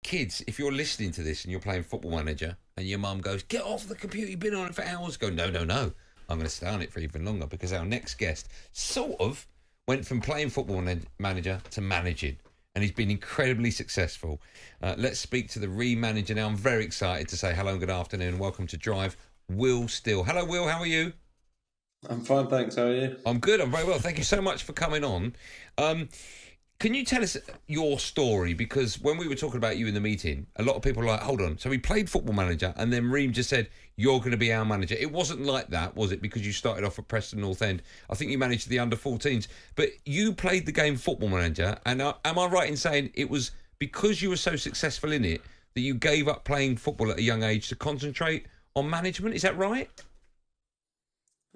kids, if you're listening to this and you're playing Football Manager and your mum goes, get off the computer, you've been on it for hours, go, no. I'm going to stay on it for even longer, because our next guest sort of went from playing Football Manager to managing. And he's been incredibly successful. Let's speak to the re-manager now. I'm very excited to say hello and good afternoon. Welcome to Drive, Will Still. Hello, Will. How are you? I'm fine, thanks. How are you? I'm good. I'm very well. Thank you so much for coming on. Can you tell us your story? Because when we were talking about you in the meeting, a lot of people were like, hold on. So we played Football Manager and then Reem just said, you're going to be our manager. It wasn't like that, was it? Because you started off at Preston North End. I think you managed the under-14s. But you played the game Football Manager. And am I right in saying it was because you were so successful in it that you gave up playing football at a young age to concentrate on management? Is that right?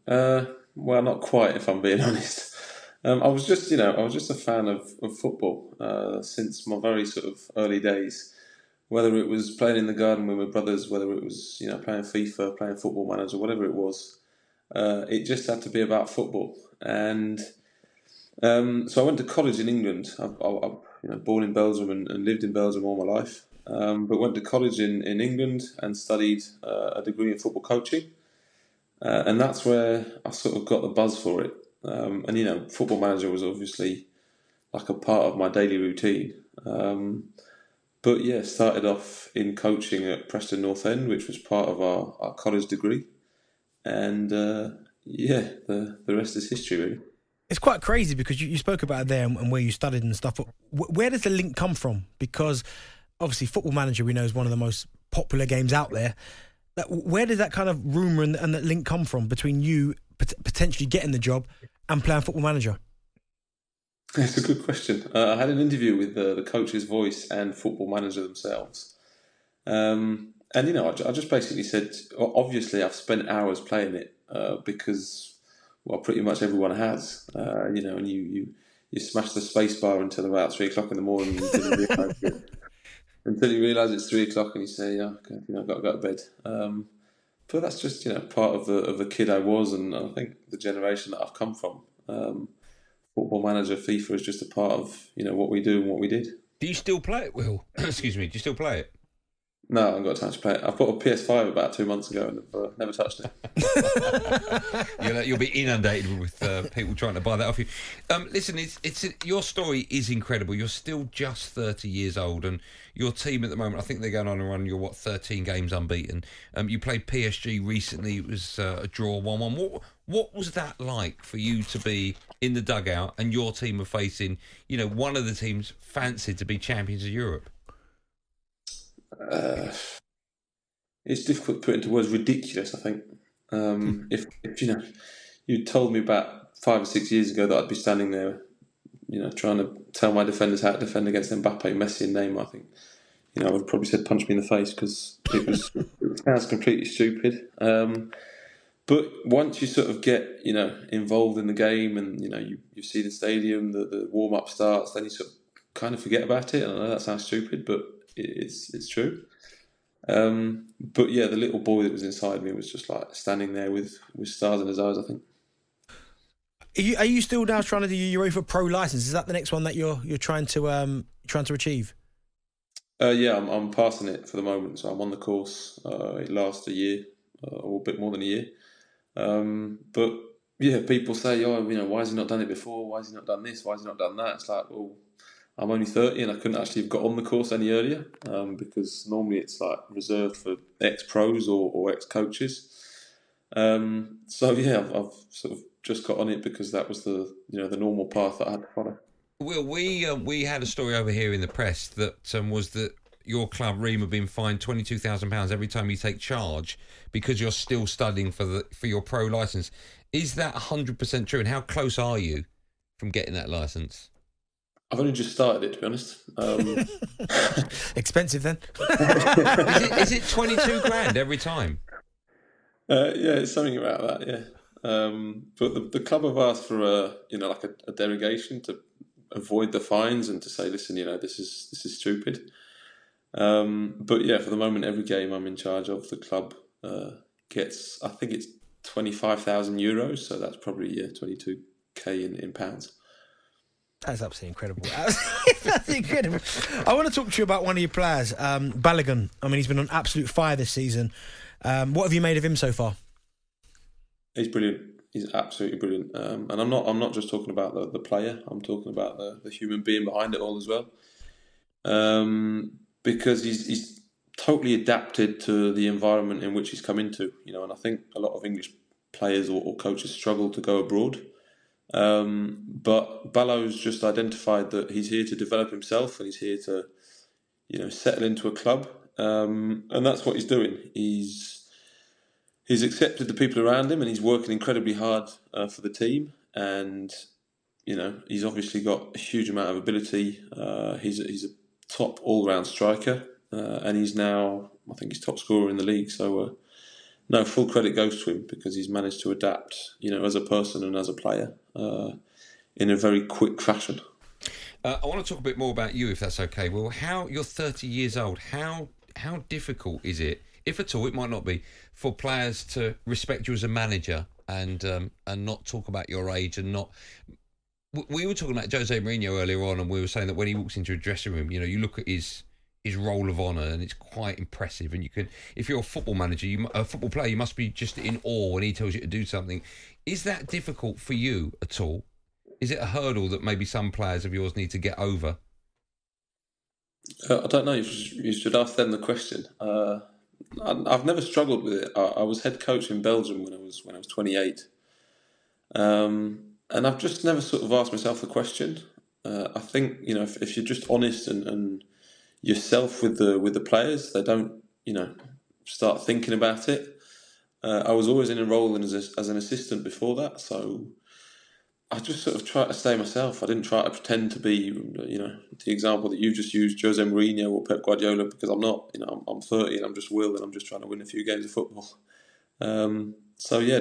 Well, not quite, if I'm being honest. I was just a fan of football since my very sort of early days. Whether it was playing in the garden with my brothers, whether it was playing FIFA, playing Football Manager, whatever it was, it just had to be about football. And so I went to college in England. I'm born in Belgium and lived in Belgium all my life, but went to college in England and studied a degree in football coaching. And that's where I sort of got the buzz for it. And Football Manager was obviously like a part of my daily routine. But yeah, started off in coaching at Preston North End, which was part of our college degree. And the rest is history, really. It's quite crazy because you spoke about it there and where you studied and stuff. But where does the link come from? Because obviously Football Manager, we know, is one of the most popular games out there. Where did that kind of rumour and that link come from between you potentially getting the job and playing Football Manager? It's a good question. I had an interview with the coach's voice and Football Manager themselves. And, I just basically said, obviously I've spent hours playing it because, well, pretty much everyone has. And you smash the space bar until about 3 o'clock in the morning until you realise it's 3 o'clock and you say, yeah, okay, I've got to go to bed. But that's just, part of the kid I was, and I think the generation that I've come from. Football Manager, FIFA is just a part of, what we do and what we did. Do you still play it, Will? Excuse me. Do you still play it? No, I haven't got time to play it. I bought a PS5 about 2 months ago and I've never touched it. You'll be inundated with people trying to buy that off you. Listen, it's your story is incredible. You're still just 30 years old, and your team at the moment, I think they're going on a run. You're 13 games unbeaten. You played PSG recently. It was a draw 1-1. What was that like for you to be in the dugout and your team are facing, one of the teams fancied to be champions of Europe? It's difficult to put into words. Ridiculous, I think. If you told me about 5 or 6 years ago that I'd be standing there, trying to tell my defenders how to defend against Mbappe, Messi and Neymar, I think, I would have probably said punch me in the face, because it sounds completely stupid. But once you sort of get, involved in the game and, you see the stadium, the warm-up starts, then you sort of kind of forget about it. I know that sounds stupid, but it's true. But yeah, the little boy that was inside me was just like standing there with stars in his eyes, I think. Are you still now trying to do your UEFA Pro license? Is that the next one that you're trying to achieve? Yeah, I'm passing it for the moment, so I'm on the course. It lasts a year, or a bit more than a year. But yeah, people say, why has he not done it before? Why has he not done this? Why has he not done that? It's like, well, I'm only 30 and I couldn't actually have got on the course any earlier, because normally it's like reserved for ex-pros or ex-coaches. So yeah, I've sort of just got on it because that was the normal path that I had to follow. Well, we had a story over here in the press that was that your club, Remis, have been fined £22,000 every time you take charge because you're still studying for your pro licence. Is that 100% true? And how close are you from getting that licence? I've only just started it, to be honest. Expensive then? Is it 22 grand every time? Yeah, it's something about that. Yeah, but the club have asked for a derogation to avoid the fines and to say, listen, this is stupid. But yeah, for the moment, every game I'm in charge of, the club gets, I think it's €25,000, so that's probably 22k in pounds. That's absolutely incredible. That's incredible. I want to talk to you about one of your players, Balogun. I mean, he's been on absolute fire this season. What have you made of him so far? He's brilliant. He's absolutely brilliant. And I'm not just talking about the player. I'm talking about the human being behind it all as well. Because he's totally adapted to the environment in which he's come into. And I think a lot of English players or coaches struggle to go abroad. But Balo's just identified that he's here to develop himself and he's here to, settle into a club. And that's what he's doing. He's accepted the people around him and he's working incredibly hard for the team. And, he's obviously got a huge amount of ability. He's a top all-round striker. And he's now, I think he's top scorer in the league. So, no, full credit goes to him because he's managed to adapt, as a person and as a player in a very quick fashion. I want to talk a bit more about you, if that's okay. Well, you're 30 years old. How difficult is it, if at all, it might not be, for players to respect you as a manager and not talk about your age and not... We were talking about Jose Mourinho earlier on, and we were saying that when he walks into a dressing room, you look at his role of honour, and it's quite impressive. And you can, if you're a football manager, a football player, you must be just in awe when he tells you to do something. Is that difficult for you at all? Is it a hurdle that maybe some players of yours need to get over? I don't know. You should ask them the question. I've never struggled with it. I was head coach in Belgium when I was 28, and I've just never sort of asked myself the question. I think if you're just honest and yourself with the players, they don't start thinking about it. I was always in a role as an assistant before that, so I just sort of try to stay myself. I didn't try to pretend to be the example that you just used, Jose Mourinho or Pep Guardiola, because I'm not. I'm 30 and I'm just Will and I'm just trying to win a few games of football. So yeah,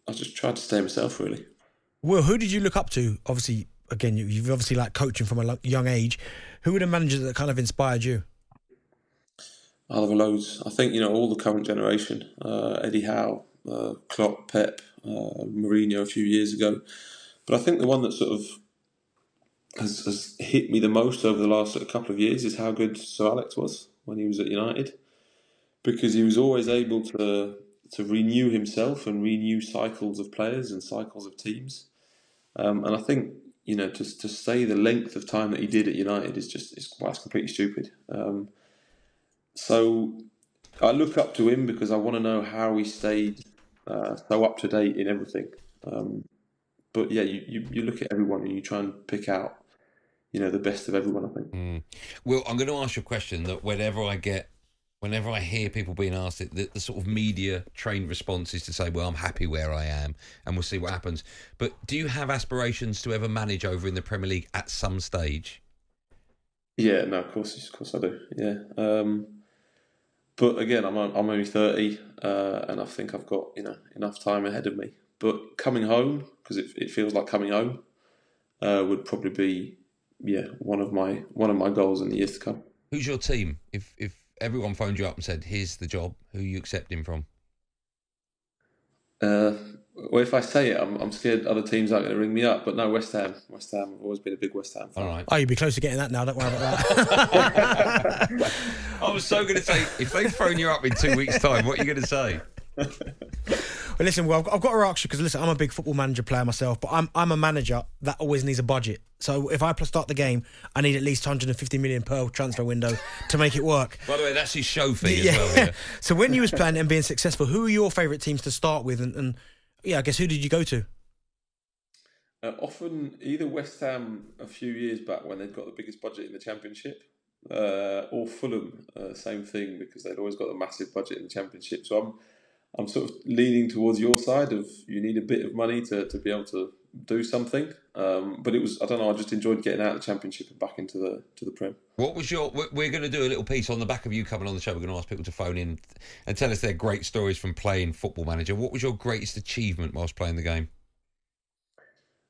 I just tried to stay myself really. Will, who did you look up to? Obviously, again, you've obviously coaching from a young age. Who were the managers that kind of inspired you? I'll have loads. I think all the current generation: Eddie Howe, Klopp, Pep, Mourinho a few years ago. But I think the one that sort of has hit me the most over the last couple of years is how good Sir Alex was when he was at United, because he was always able to renew himself and renew cycles of players and cycles of teams. And I think to stay the length of time that he did at United is that's completely stupid. So I look up to him because I want to know how he stayed so up to date in everything. But yeah, you look at everyone and you try and pick out the best of everyone, I think. Well, I'm going to ask you a question that whenever I hear people being asked it, the sort of media trained response is to say, well, I'm happy where I am and we'll see what happens. But do you have aspirations to ever manage over in the Premier League at some stage? Yeah, no, of course I do. Yeah. But again, I'm only 30 and I think I've got enough time ahead of me. But coming home, because it feels like coming home, would probably be one of my goals in the years to come. Who's your team? If everyone phoned you up and said, here's the job, who are you accepting from? Well, if I say it, I'm scared other teams aren't going to ring me up. But no, West Ham. West Ham. I've always been a big West Ham fan. All right. Oh, you'll be close to getting that now. Don't worry about that. I was so going to say, if they phone you up in 2 weeks' time, what are you going to say? Well, listen, I've got to ask you, because listen, I'm a big football manager player myself, but I'm a manager that always needs a budget. So if I start the game, I need at least 150 million per transfer window to make it work. By the way, that's his show fee as well. Yeah. So when you was playing and being successful, who are your favourite teams to start with? And I guess who did you go to? Often either West Ham a few years back when they'd got the biggest budget in the Championship, or Fulham, same thing, because they'd always got a massive budget in the Championship. So I'm sort of leaning towards your side of you need a bit of money to be able to do something. But it was, I don't know, I just enjoyed getting out of the Championship and back into the Prem. What was we're going to do a little piece on the back of you coming on the show. We're going to ask people to phone in and tell us their great stories from playing Football Manager. What was your greatest achievement whilst playing the game?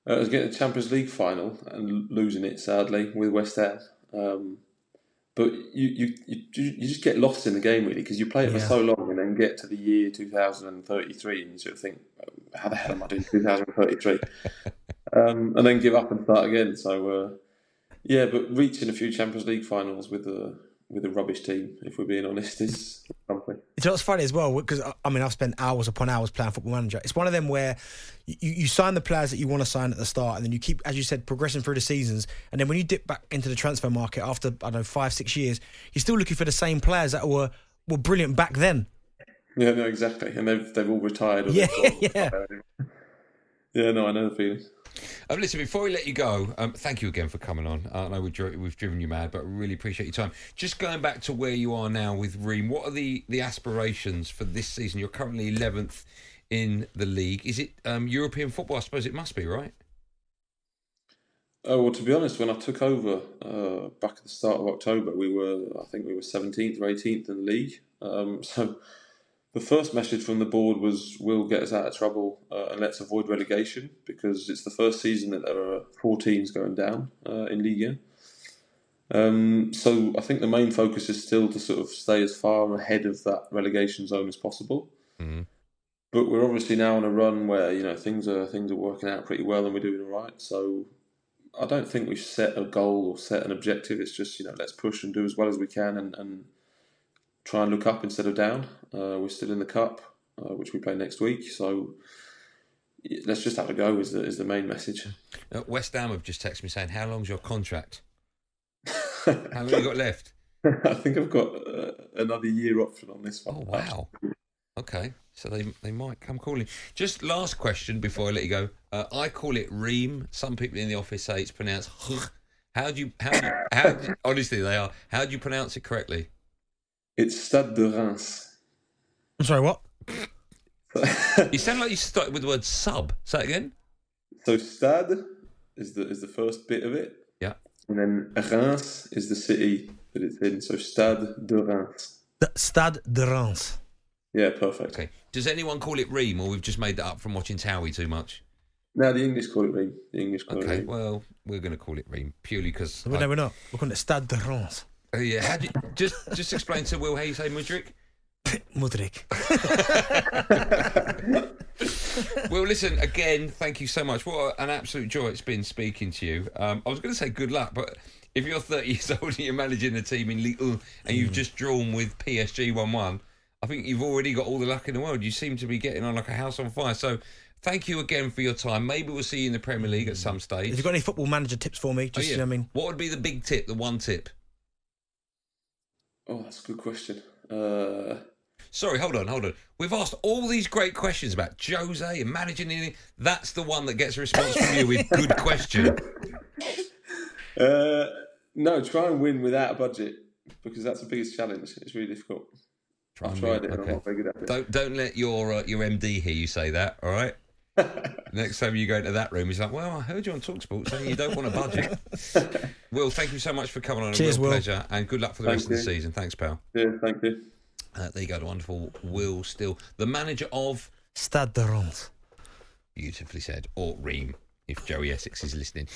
It was getting the Champions League final and losing it, sadly, with West Ham. But you just get lost in the game, really, because you play it for so long and then get to the year 2033 and you sort of think, how the hell am I doing 2033? and then give up and start again. So yeah, but reaching a few Champions League finals with a rubbish team, if we're being honest, is something. You know what's funny as well, because I mean, I've spent hours upon hours playing Football Manager. It's one of them where you sign the players that you want to sign at the start, and then you keep, as you said, progressing through the seasons. And then when you dip back into the transfer market after, I don't know, 5-6 years, you're still looking for the same players that were brilliant back then. Yeah, no, exactly. And they've all retired. Yeah. Yeah, no, I know the feeling. Listen, before we let you go, thank you again for coming on. I know we've driven you mad, but I really appreciate your time. Just going back to where you are now with Reem, what are the aspirations for this season? You're currently 11th in the league. Is it European football? I suppose it must be, right? Well, to be honest, when I took over back at the start of October, I think we were 17th or 18th in the league. So the first message from the board was, we'll get us out of trouble and let's avoid relegation, because it's the first season that there are 4 teams going down in Ligue 1. So I think the main focus is still to sort of stay as far ahead of that relegation zone as possible. Mm-hmm. But we're obviously now on a run where, you know, things are working out pretty well and we're doing all right. So I don't think we've set a goal or set an objective. It's just, you know, let's push and do as well as we can and try and look up instead of down. We're still in the cup, which we play next week. So let's just have a go is the main message. West Ham have just texted me saying, how long's your contract? How long have you got left? I think I've got another year option on this one. Oh, wow. Okay, so they might come calling. Just last question before I let you go. I call it Reem. Some people in the office say it's pronounced How do you honestly, they are. How do you pronounce it correctly? It's Stade de Reims. I'm sorry, what? You sound like you started with the word sub. Say it again. So Stade is the first bit of it. Yeah. And then Reims is the city that it's in. So Stade de Reims. Stade de Reims. Yeah, perfect. Okay. Does anyone call it Reem, or we've just made that up from watching Towie too much? No, the English call it Reem. Okay, well, we're going to call it Reem purely because... No, we're not. We're calling it Stade de Reims. Yeah, how do you, just explain to Will how you say Mudryk? Mudryk. Well, listen, again, thank you so much. What an absolute joy it's been speaking to you. I was going to say good luck, but if you're 30 years old and you're managing a team in Ligue 1 and you've just drawn with PSG 1-1, I think you've already got all the luck in the world. You seem to be getting on like a house on fire. So thank you again for your time. Maybe we'll see you in the Premier League at some stage. Have you got any Football Manager tips for me? Just, yeah. You know what I mean? What would be the big tip, the one tip? Oh, that's a good question. Sorry, hold on. We've asked all these great questions about Jose and managing anything. That's the one that gets a response from you with good question. No, try and win without a budget, because that's the biggest challenge. It's really difficult. I've tried it and I'm not very good at it. Don't let your MD hear you say that, all right? Next time you go into that room, he's like, well, I heard you on talkSPORT saying you don't want a budget. Will, thank you so much for coming on. Cheers, a real Will. pleasure, and good luck for the rest of the season. Thanks, pal. Yeah, thank you. There you go, the wonderful Will Still, the manager of Stade de Reims. Beautifully said, or Reem, if Joey Essex is listening.